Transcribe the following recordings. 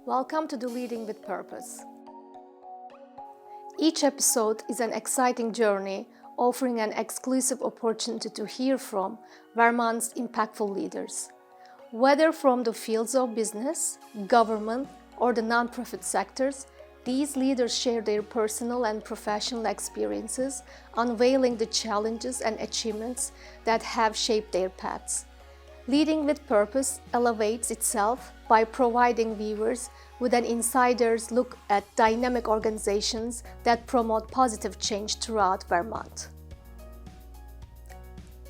Welcome to the Leading with Purpose. Each episode is an exciting journey offering an exclusive opportunity to hear from Vermont's impactful leaders. Whether from the fields of business, government, or the nonprofit sectors, these leaders share their personal and professional experiences, unveiling the challenges and achievements that have shaped their paths. Leading with Purpose elevates itself by providing viewers with an insider's look at dynamic organizations that promote positive change throughout Vermont.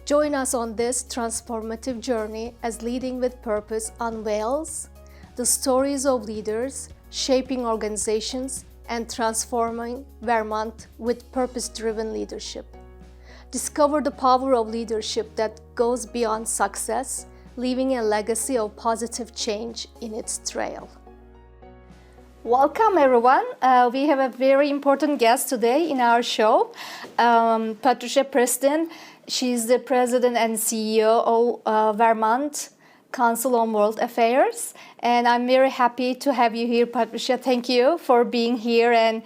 Join us on this transformative journey as Leading with Purpose unveils the stories of leaders shaping organizations and transforming Vermont with purpose-driven leadership. Discover the power of leadership that goes beyond success, leaving a legacy of positive change in its trail. Welcome everyone. We have a very important guest today in our show, Patricia Preston. She's the President and CEO of Vermont Council on World Affairs. And I'm very happy to have you here, Patricia. Thank you for being here, and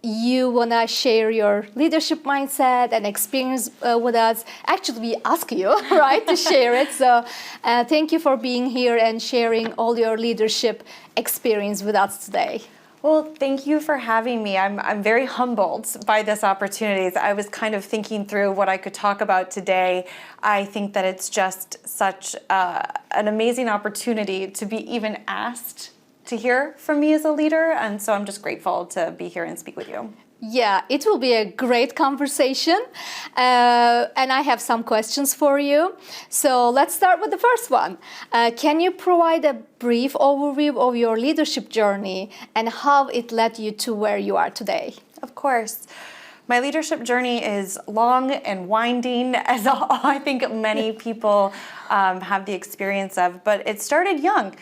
you want to share your leadership mindset and experience with us. Actually, we ask you, right, to share it. So thank you for being here and sharing all your leadership experience with us today. Well, thank you for having me. I'm very humbled by this opportunity. I was kind of thinking through what I could talk about today. I think that it's just such an amazing opportunity to be even asked to hear from me as a leader, and so I'm just grateful to be here and speak with you. Yeah, it will be a great conversation, and I have some questions for you. So let's start with the first one. Can you provide a brief overview of your leadership journey and how it led you to where you are today? Of course. My leadership journey is long and winding, as I think many people have the experience of, but it started young.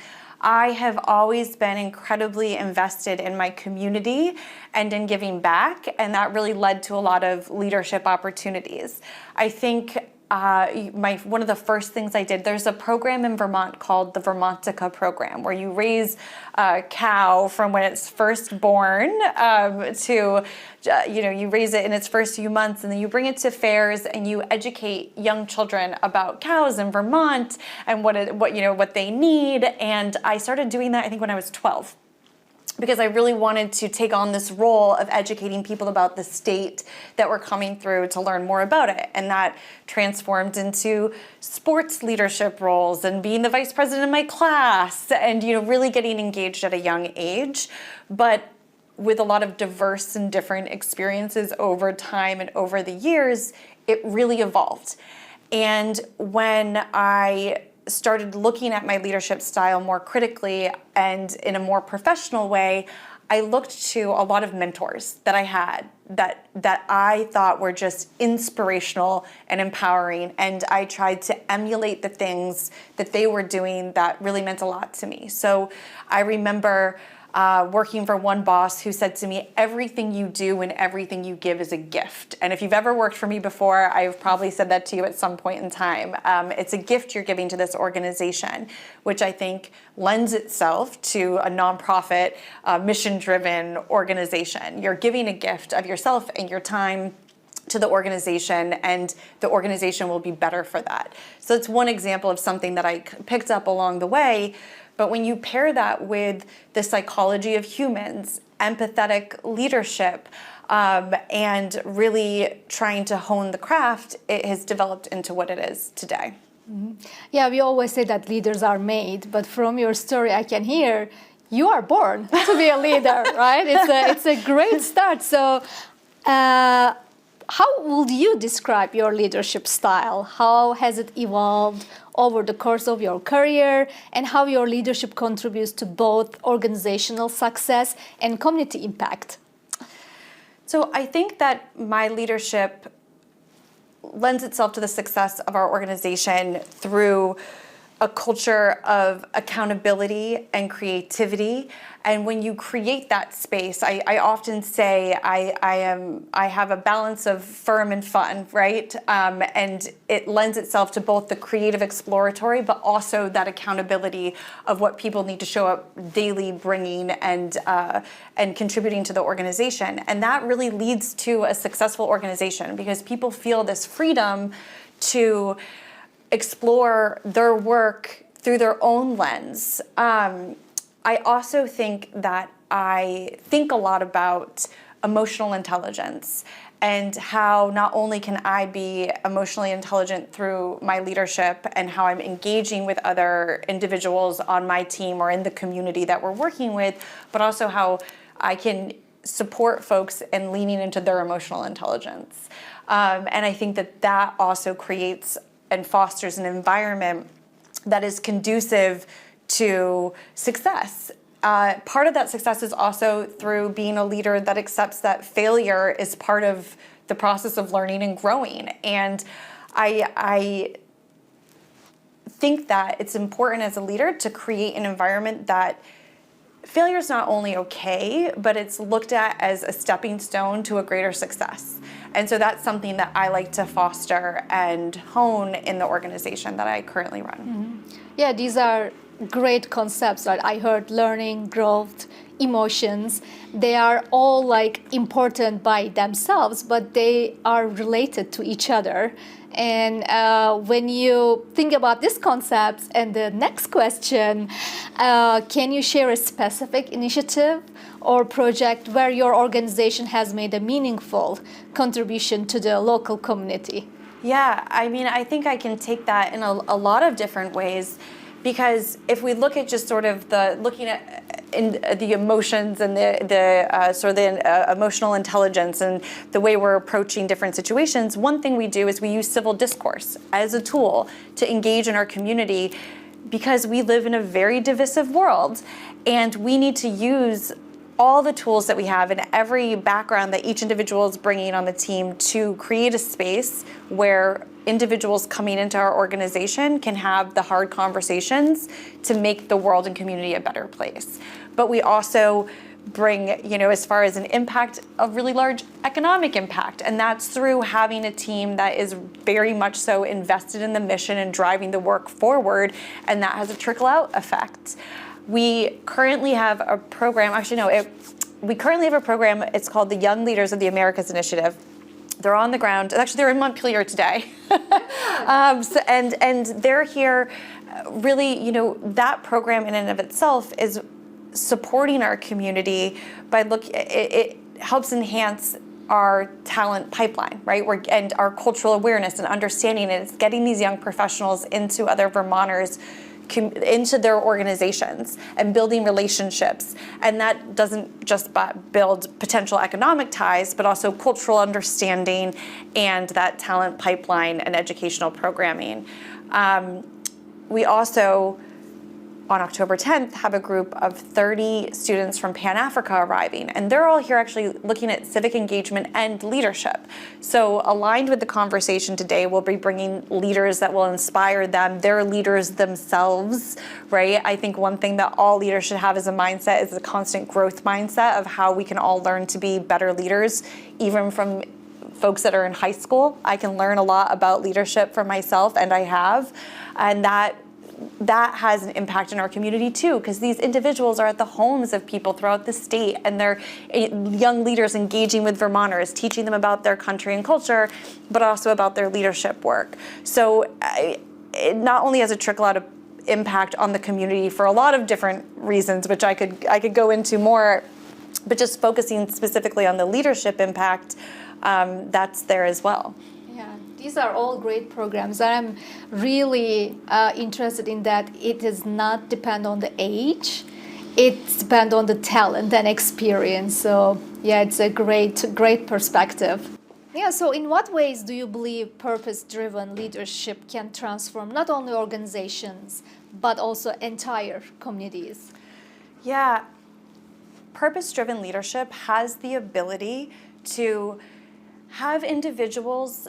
I have always been incredibly invested in my community and in giving back, and that really led to a lot of leadership opportunities. I think one of the first things I did, there's a program in Vermont called the Vermontica program, where you raise a cow from when it's first born to, you raise it in its first few months, and then you bring it to fairs and you educate young children about cows in Vermont and what they need. And I started doing that, I think, when I was 12. Because I really wanted to take on this role of educating people about the state that were coming through to learn more about it. And that transformed into sports leadership roles and being the vice president of my class and really getting engaged at a young age. But with a lot of diverse and different experiences over time and over the years, it really evolved. And when I started looking at my leadership style more critically and in a more professional way, I looked to a lot of mentors that I had that I thought were just inspirational and empowering, and I tried to emulate the things that they were doing that really meant a lot to me. So I remember working for one boss who said to me, everything you do and everything you give is a gift. And if you've ever worked for me before, I've probably said that to you at some point in time. It's a gift you're giving to this organization, which I think lends itself to a nonprofit, mission-driven organization. You're giving a gift of yourself and your time to the organization, and the organization will be better for that. So it's one example of something that I picked up along the way. But when you pair that with the psychology of humans, empathetic leadership, and really trying to hone the craft, it has developed into what it is today. Mm-hmm. Yeah, we always say that leaders are made, but from your story I can hear you are born to be a leader, right? It's a great start. So how would you describe your leadership style? How has it evolved over the course of your career, and how your leadership contributes to both organizational success and community impact? So I think that my leadership lends itself to the success of our organization through a culture of accountability and creativity. And when you create that space, I often say I have a balance of firm and fun, right? And it lends itself to both the creative exploratory, but also that accountability of what people need to show up daily, bringing and contributing to the organization. And that really leads to a successful organization because people feel this freedom to explore their work through their own lens. I also think that I think a lot about emotional intelligence and how not only can I be emotionally intelligent through my leadership and how I'm engaging with other individuals on my team or in the community that we're working with, but also how I can support folks in leaning into their emotional intelligence. And I think that that also creates and fosters an environment that is conducive to success. Part of that success is also through being a leader that accepts that failure is part of the process of learning and growing. And I think that it's important as a leader to create an environment that failure is not only okay, but it's looked at as a stepping stone to a greater success. And so that's something that I like to foster and hone in the organization that I currently run. Mm-hmm. Yeah, these are great concepts, right? I heard learning, growth, emotions. They are all like important by themselves, but they are related to each other. And when you think about these concepts, and the next question, can you share a specific initiative or project where your organization has made a meaningful contribution to the local community? Yeah, I mean, I think I can take that in a lot of different ways, because if we look at just sort of looking at in the emotions and the emotional intelligence and the way we're approaching different situations, one thing we do is we use civil discourse as a tool to engage in our community, because we live in a very divisive world, and we need to use all the tools that we have and every background that each individual is bringing on the team to create a space where individuals coming into our organization can have the hard conversations to make the world and community a better place. But we also bring, as far as an impact, a really large economic impact. And that's through having a team that is very much so invested in the mission and driving the work forward. And that has a trickle-out effect. We currently have a program, it's called the Young Leaders of the Americas Initiative. They're on the ground. Actually, they're in Montpelier today. And they're here really, that program in and of itself is supporting our community by it helps enhance our talent pipeline, right? And our cultural awareness and understanding it. It's getting these young professionals into other Vermonters, into their organizations and building relationships. And that doesn't just build potential economic ties, but also cultural understanding and that talent pipeline and educational programming. We also, on October 10th, have a group of 30 students from Pan Africa arriving, and they're all here actually looking at civic engagement and leadership. So aligned with the conversation today, we'll be bringing leaders that will inspire them. They're leaders themselves, right? I think one thing that all leaders should have as a mindset is a constant growth mindset of how we can all learn to be better leaders, even from folks that are in high school. I can learn a lot about leadership from myself, and I have, and that has an impact in our community too, because these individuals are at the homes of people throughout the state, and they're young leaders engaging with Vermonters, teaching them about their country and culture, but also about their leadership work. So it not only has a trickle-out of impact on the community for a lot of different reasons, which I could go into more, but just focusing specifically on the leadership impact, that's there as well. These are all great programs, and I'm really interested in that it does not depend on the age, it depends on the talent and experience. So yeah, it's a great perspective. Yeah, so in what ways do you believe purpose-driven leadership can transform not only organizations, but also entire communities? Yeah, purpose-driven leadership has the ability to have individuals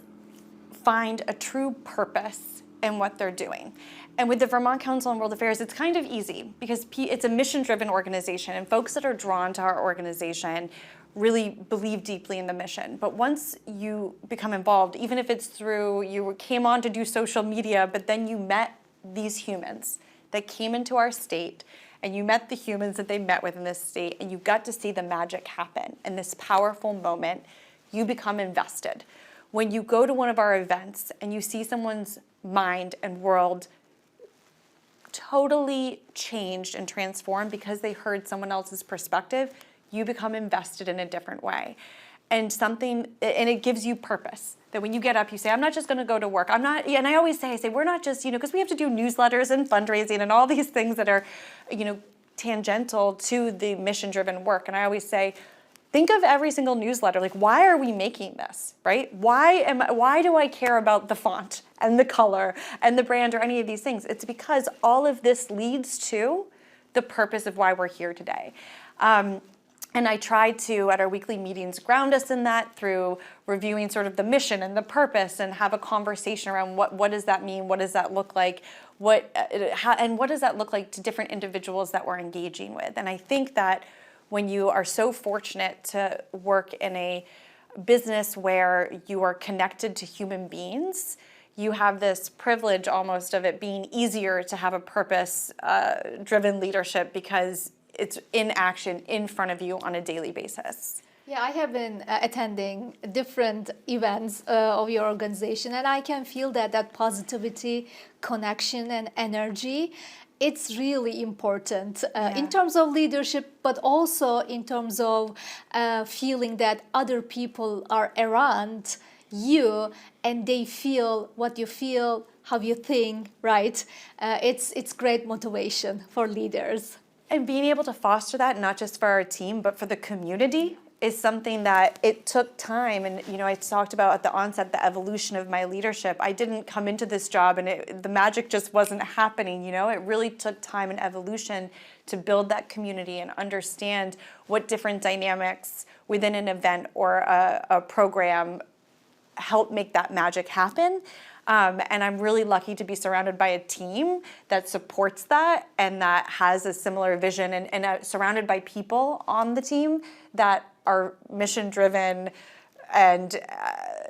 find a true purpose in what they're doing. And with the Vermont Council on World Affairs, it's kind of easy because it's a mission-driven organization, and folks that are drawn to our organization really believe deeply in the mission. But once you become involved, even if it's through, you came on to do social media, but then you met these humans that came into our state, and you met the humans that they met with in this state, and you got to see the magic happen in this powerful moment, you become invested. When you go to one of our events and you see someone's mind and world totally changed and transformed because they heard someone else's perspective, you become invested in a different way. And it gives you purpose. That when you get up, you say, I'm not just gonna go to work. And I always say, we're not just, because we have to do newsletters and fundraising and all these things that are, tangential to the mission-driven work. And I always say, think of every single newsletter, like, why are we making this, right? Why do I care about the font and the color and the brand or any of these things? It's because all of this leads to the purpose of why we're here today. And I try to, at our weekly meetings, ground us in that through reviewing sort of the mission and the purpose and have a conversation around what does that mean, what does that look like, and what does that look like to different individuals that we're engaging with. And I think that when you are so fortunate to work in a business where you are connected to human beings, you have this privilege almost of it being easier to have a purpose-driven leadership because it's in action in front of you on a daily basis. Yeah, I have been attending different events of your organization, and I can feel that positivity, connection, and energy. It's really important in terms of leadership, but also in terms of feeling that other people are around you and they feel what you feel, how you think, right? It's great motivation for leaders. And being able to foster that, not just for our team, but for the community, is something that it took time. And, I talked about at the onset the evolution of my leadership. I didn't come into this job and the magic just wasn't happening, It really took time and evolution to build that community and understand what different dynamics within an event or a program help make that magic happen. And I'm really lucky to be surrounded by a team that supports that and that has a similar vision and surrounded by people on the team that are mission-driven and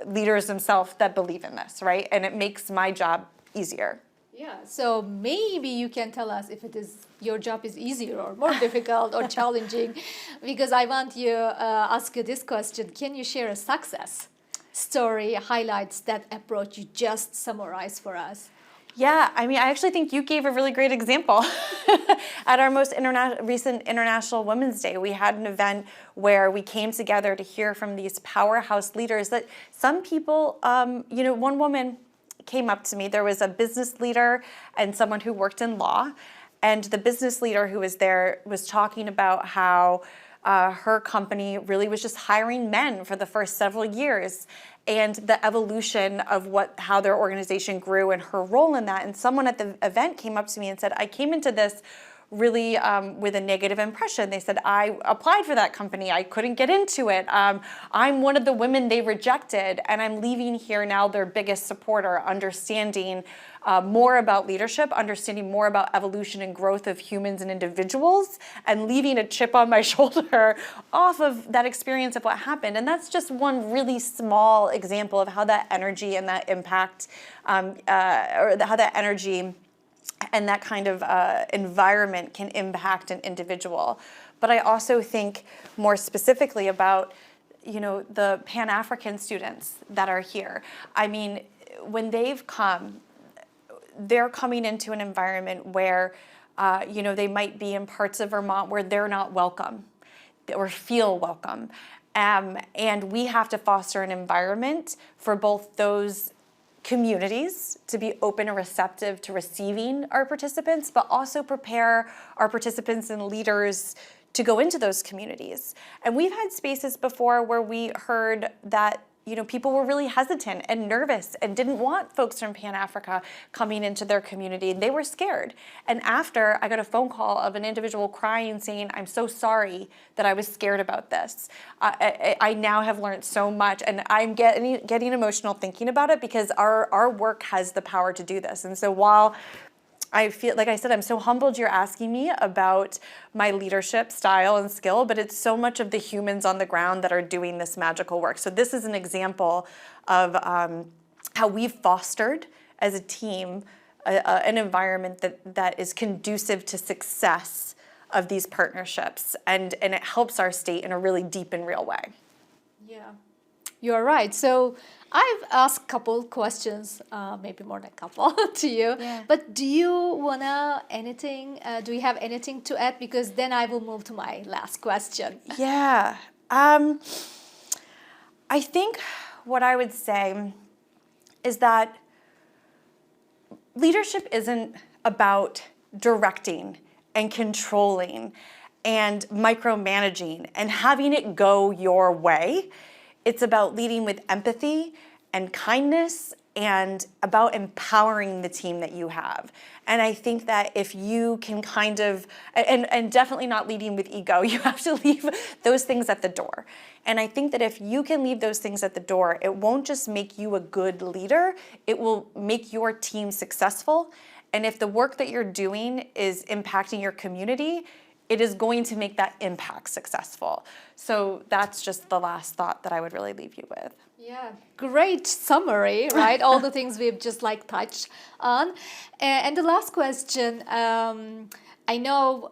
leaders themselves that believe in this, right? And it makes my job easier. Yeah, so maybe you can tell us if your job is easier or more difficult or challenging, because I want to ask you this question. Can you share a success story highlights that approach you just summarize for us? Yeah, I actually think you gave a really great example. At our most recent International Women's Day, we had an event where we came together to hear from these powerhouse leaders that some people, one woman came up to me. There was a business leader and someone who worked in law, and the business leader who was there was talking about how her company really was just hiring men for the first several years, and the evolution of how their organization grew and her role in that. And someone at the event came up to me and said, I came into this really with a negative impression. They said, I applied for that company. I couldn't get into it. I'm one of the women they rejected, and I'm leaving here now their biggest supporter, understanding more about leadership, understanding more about evolution and growth of humans and individuals, and leaving a chip on my shoulder off of that experience of what happened. And that's just one really small example of how that energy and that impact, or how that energy and that kind of environment can impact an individual. But I also think more specifically about, the Pan-African students that are here. When they've come, they're coming into an environment where, they might be in parts of Vermont where they're not welcome or feel welcome. And we have to foster an environment for both those communities to be open and receptive to receiving our participants, but also prepare our participants and leaders to go into those communities. And we've had spaces before where we heard that people were really hesitant and nervous and didn't want folks from Pan-Africa coming into their community. They were scared. And after, I got a phone call of an individual crying saying, I'm so sorry that I was scared about this. I now have learned so much, and I'm getting emotional thinking about it, because our work has the power to do this. And so while I feel, like I said, I'm so humbled you're asking me about my leadership style and skill, but it's so much of the humans on the ground that are doing this magical work. So this is an example of how we've fostered as a team an environment that is conducive to success of these partnerships, and it helps our state in a really deep and real way. Yeah, you're right. So I've asked a couple questions, maybe more than a couple, to you. Yeah. But do you wanna do you have anything to add? Because then I will move to my last question. Yeah. I think what I would say is that leadership isn't about directing and controlling and micromanaging and having it go your way. It's about leading with empathy and kindness, and about empowering the team that you have. And I think that if you can kind of, and definitely not leading with ego, you have to leave those things at the door. And I think that if you can leave those things at the door, it won't just make you a good leader, it will make your team successful. And if the work that you're doing is impacting your community, it is going to make that impact successful. So that's just the last thought that I would really leave you with. Yeah, great summary, right? All the things we've just touched on. And the last question, I know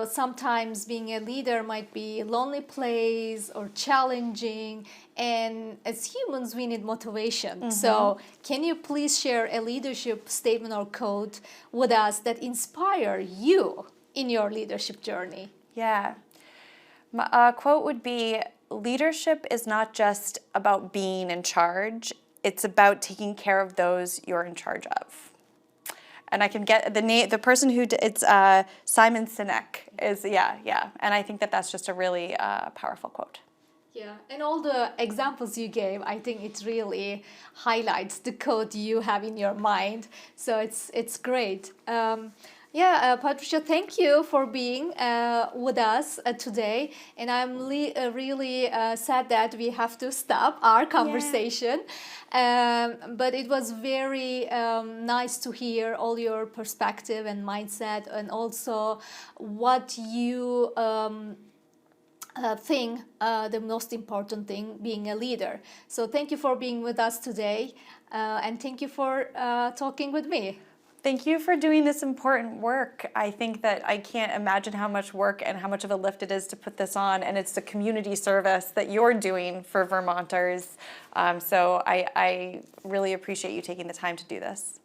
sometimes being a leader might be a lonely place or challenging, and as humans we need motivation. Mm-hmm. So can you please share a leadership statement or quote with us that inspire you in your leadership journey? Yeah. My quote would be, leadership is not just about being in charge, it's about taking care of those you're in charge of. And I can get the name, the person who, it's Simon Sinek, is, yeah. And I think that that's just a really powerful quote. Yeah, and all the examples you gave, I think it really highlights the quote you have in your mind. So it's great. Patricia, thank you for being with us today. And I'm really sad that we have to stop our conversation. Yeah. But it was very nice to hear all your perspective and mindset, and also what you think the most important thing being a leader. So thank you for being with us today, and thank you for talking with me. Thank you for doing this important work. I think that I can't imagine how much work and how much of a lift it is to put this on, and it's the community service that you're doing for Vermonters. So I really appreciate you taking the time to do this.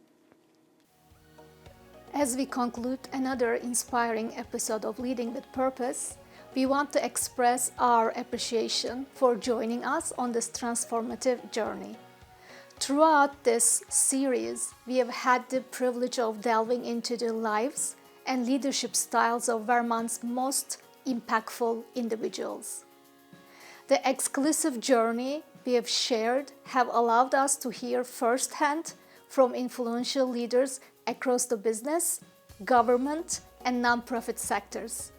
As we conclude another inspiring episode of Leading with Purpose, we want to express our appreciation for joining us on this transformative journey. Throughout this series, we have had the privilege of delving into the lives and leadership styles of Vermont's most impactful individuals. The exclusive journey we have shared have allowed us to hear firsthand from influential leaders across the business, government, and nonprofit sectors.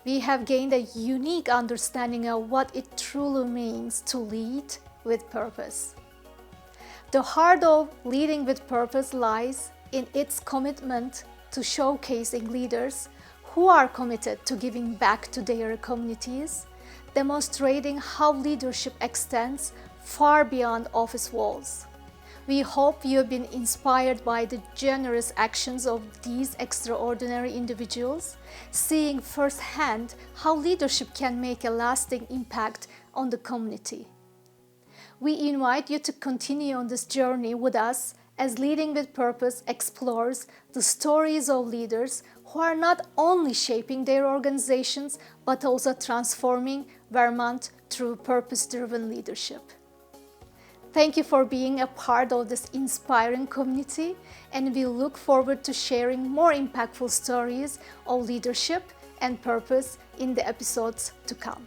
We have gained a unique understanding of what it truly means to lead with purpose. The heart of Leading with Purpose lies in its commitment to showcasing leaders who are committed to giving back to their communities, demonstrating how leadership extends far beyond office walls. We hope you have been inspired by the generous actions of these extraordinary individuals, seeing firsthand how leadership can make a lasting impact on the community. We invite you to continue on this journey with us as Leading with Purpose explores the stories of leaders who are not only shaping their organizations, but also transforming Vermont through purpose-driven leadership. Thank you for being a part of this inspiring community, and we look forward to sharing more impactful stories of leadership and purpose in the episodes to come.